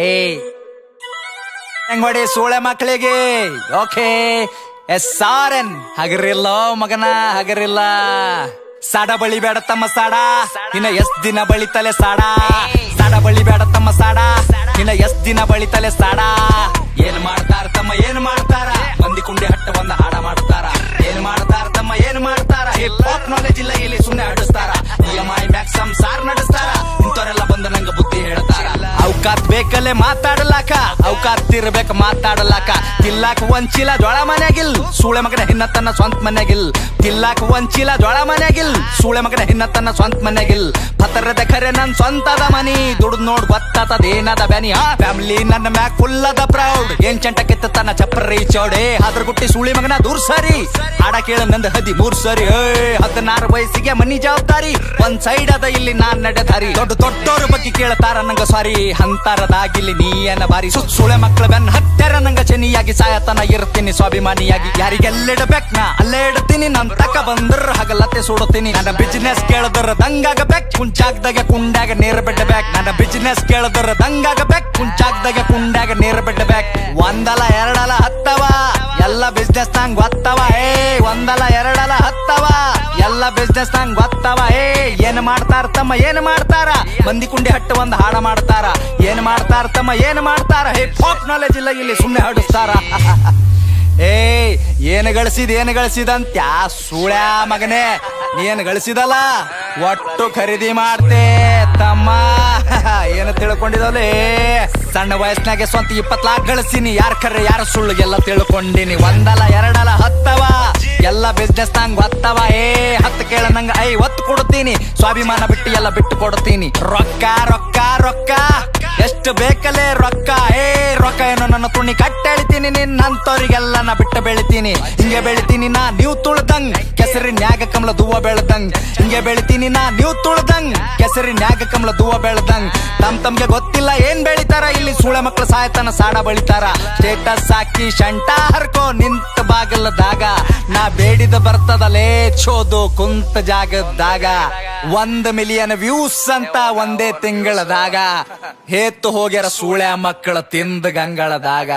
ಏಯ್ ಹೆಂಗೊಡಿ ಸೂಳೆ ಮಕ್ಕಳಿಗೆ ಓಕೆ SRN ಹಗರಿಲ್ಲ ಮಗನ ಹಗರಿಲ್ಲ. ಸಾಡ ಬಳಿ ಬೇಡ ತಮ್ಮ ಸಾಡ, ಇನ್ನ ಎಷ್ಟ್ ದಿನ ಬಳಿತಲೆ ಸಾಡ. ಸಾಡ ಬಳಿ ಬೇಡ ತಮ್ಮ ಸಾಡ, ಇನ್ನ ಎಷ್ಟ್ ದಿನ ಬಳಿತಲೆ ಸಾಡ. ಏನ್ ಮಾಡ್ತಾರ ತಮ್ಮ ಏನ್ ಮಾಡ್ತಾರ, ಮಂದಿ ಕುಂಡಿ ಹಟ್ಟ ಒಂದ ಹಾಡ ಮಾಡ್ತಾರ. ಏನ್ ಮಾಡ್ತಾರ ತಮ್ಮ ಏನ್ ಮಾಡ್ತಾರ, ಹಿಪ್ ಹಾಪ್ ನಾಲೆಜ್ ಇಲ್ಲ ಇಲ್ಲಿ ಸುಮ್ನೆ ಆಡಿಸ್ತಾರ. EMI ಮ್ಯಾಕ್ ಸಂಸಾರ ನಡೆಸ್ತಾರ, ಇಂಥವ್ರೆಲ್ಲ ಬಂದು ನಂಗ ಬುದ್ಧಿ ಹೇಳ್ತಾರ. ಅವಕಾತ್ ಬೇಕಲ್ಲೇ ಮಾತಾಡಲಾಕ, ಅವಕಾತ್ ಇರ್ಬೇಕ ಮಾತಾಡಲಾಕ. ತಿಲ್ಲಾಕ ಒಂಚಿಲ ಜೋಳ ಮನ್ಯಾಗಿಲ್, ಸೂಳೆ ಮಗನ ಹಿನ್ನತನ ಸ್ವಂತ ಮನ್ಯಾಗಿಲ್. ತಿಲ್ಲಾಕ ಒಂಚಿಲ ಜೋಳ ಮನ್ಯಾಗಿಲ್, ಸೂಳೆ ಮಗನ ಹಿನ್ನತನ ಸ್ವಂತ ಮನ್ಯಾಗಿಲ್. ಪತರದ ಖರೆ ನನ್ ಸ್ವಂತದ ಮನಿ, ದುಡ್ದು ನೋಡ್ ಗೊತ್ತಾತದೇನದ ಬ್ಯಾನಿ. ಫ್ಯಾಮಿಲಿ ನನ್ನ ಮ್ಯಾಕ್ ಫುಲ್ ಅದ ಪ್ರೌಡ್, ಏನ್ ಚಂಟ ಕೆತ್ತನ ಚಪ್ಪರಿ ಚೌಡೆ. ಅದ್ರ ಗುಟ್ಟಿ ಸೂಳಿ ಮಗನ ದೂರ್ ಸರಿ, ಹಾಡ ಕೇಳ ನಂದ 13 ಸರಿ. 16 ವಯಸ್ಸಿಗೆ ಮನಿ ಜವಾಬ್ದಾರಿ, ಒಂದ್ ಸೈಡ್ ಅದ ಇಲ್ಲಿ ನಾನ್ ನಡೆದಾರಿ. ದೊಡ್ಡವ್ರ ಬಗ್ಗೆ ಕೇಳ್ತಾರ ನಂಗ ಸಾರಿ, ಅಂತರದಾಗಿಲ್ಲಿ ನೀಯನ ಬಾರಿ. ಸೂಳೆ ಮಕ್ಕಳ ಬೆನ್ನ ಹತ್ತರ ನಂಗ ಚೆನ್ನಿಯಾಗಿ ಸಾಯತನ ಇರ್ತೀನಿ ಸ್ವಾಭಿಮಾನಿಯಾಗಿ. ಯಾರಿಗೆಲ್ಲಿಡಬೇಕ್ ನಾ ಅಲ್ಲೇ ಇಡ್ತೀನಿ, ನನ್ ತಕ ಬಂದ್ರ ಹಗಲತ್ತೆ ಸುಡುತ್ತೀನಿ. ನನ್ನ ಬಿಸಿನೆಸ್ ಕೇಳದ್ರ ದಂಗಾಗಬೇಕ್, ಕುಂಚಾಗ್ದಾಗ ಕುಂಡಾಗ ನೀರ್ ಬಿಡ್ಬೇಕ್. ನನ್ನ ಬಿಸಿನೆಸ್ ಕೇಳದ್ರ ದಂಗಾಗಬೇಕ್, ಕುಂಚಾಗ್ದಾಗ ಕುಂಡಾಗ ನೀರ್ ಬಿಡ್ಬೇಕ್. ಒಂದಲ ಎರಡಲ ಹತ್ತವ ಎಲ್ಲ ಬಿಸ್ನೆಸ್ ನಂಗ್ ಗೊತ್ತವ. ಒಂದಲ ಎರಡಲ ಹತ್ತವ ಎಲ್ಲ ಬಿಸ್ನೆಸ್ ನಂಗ್ ಗೊತ್ತವ. ಏನ್ ಮಾಡ್ತಾರ ತಮ್ಮ ಏನ್ ಮಾಡ್ತಾರ, ಮಂದಿ ಕುಂಡಿ ಹಟ್ಟ ಒಂದ್ ಹಾಡ ಮಾಡ್ತಾರ. ಏನ್ ಮಾಡ್ತಾರ ತಮ್ಮ ಏನ್ ಮಾಡ್ತಾರ, ಹಿಪ್ ಹಾಪ್ ನಾಲೆಜ್ ಇಲ್ಲ ಇಲ್ಲಿ ಸುಮ್ನೆ ಹಾಡಿಸ್ತಾರ. ಏನು ಗಳಿಸಿದಂತ್ಯ ಸೂಳ್ಯಾ ಮಗನೇ, ನೀನ್ ಗಳಿಸಿದಲ್ಲ ಒಟ್ಟು ಖರೀದಿ ಮಾಡ್ತೆ ತಮ್ಮ. ಏನು ತಿಳ್ಕೊಂಡಿದಲೇ, ಸಣ್ಣ ವಯಸ್ಸಿನಾಗೆ ಸ್ವಂತ 20 ಲಾಖ ಗಳಿಸಿನಿ. ಯಾರ ಖರೆ ಯಾರ ಸುಳ್ಳಿಗೆಲ್ಲ ತಿಳ್ಕೊಂಡಿನಿ. ಒಂದಲ ಎರಡಲ ಹತ್ತವ ಎಲ್ಲ ಬಿಸ್ನೆಸ್ ನಂಗ್ ಗೊತ್ತವ. ಹತ್ತು ಕೇಳ ನಂಗ 50 ಕೊಡ್ತೀನಿ, ಸ್ವಾಭಿಮಾನ ಬಿಟ್ಟು ಎಲ್ಲ ಬಿಟ್ಟು ಕೊಡ್ತೀನಿ. ರೊಕ್ಕ ರೊಕ್ಕ ರೊಕ್ಕ ಎಷ್ಟು ಬೇಕಲೇ ರೊಕ್ಕ. ರೊಕ್ಕ ಏನೋ ನನ್ನ ತುಣಿ ಕಟ್ಟೆಳಿತೀನಿ, ನಿನ್ನಂತವ್ರಿಗೆಲ್ಲ ನಾ ಬಿಟ್ಟು ಬೆಳಿತೀನಿ. ಹಿಂಗೆ ಬೆಳಿತೀನಿ ನಾ ನೀವು ತುಳ್ದಂಗ್, ಕೆಸರಿನ್ಯಾಗ ಕಮಲ ದೂವ ಬೆಳ್ದಂಗ್. ಹಿಂಗೆ ಬೆಳಿತೀನಿ ನಾ ನೀವು ತುಳ್ದಂಗ್, ಕೆಸರಿನ್ಯಾಗ ಕಮಲ ದೂವ ಬೆಳ್ದಂಗ್. ತಮ್ಗೆ ಗೊತ್ತಿಲ್ಲ ಏನ್ ಬೆಳಿತಾರ, ಇಲ್ಲಿ ಸೂಳೆ ಮಕ್ಕಳು ಸಾಯತನ ಸಾಡ ಬಳಿತಾರ. ಸ್ಟೇಟಸ್ ಹಾಕಿ ಶಂಟ ಹರ್ಕೋ ನಿಂತ ಬಾಗಲದಾಗ, ನಾ ಬೇಡಿದ ಬರ್ತದಲೇ ಚೋದು ಕುಂತ ಜಾಗದಾಗ. 1 ಮಿಲಿಯನ್ ವ್ಯೂಸ್ ಅಂತ ಒಂದೇ ತಿಂಗಳದಾಗ, ಹೇತ್ತು ಹೋಗ್ಯಾರ ಸೂಳೆ ಮಕ್ಕಳ ತಿಂದ ಗಂಗಳದಾಗ.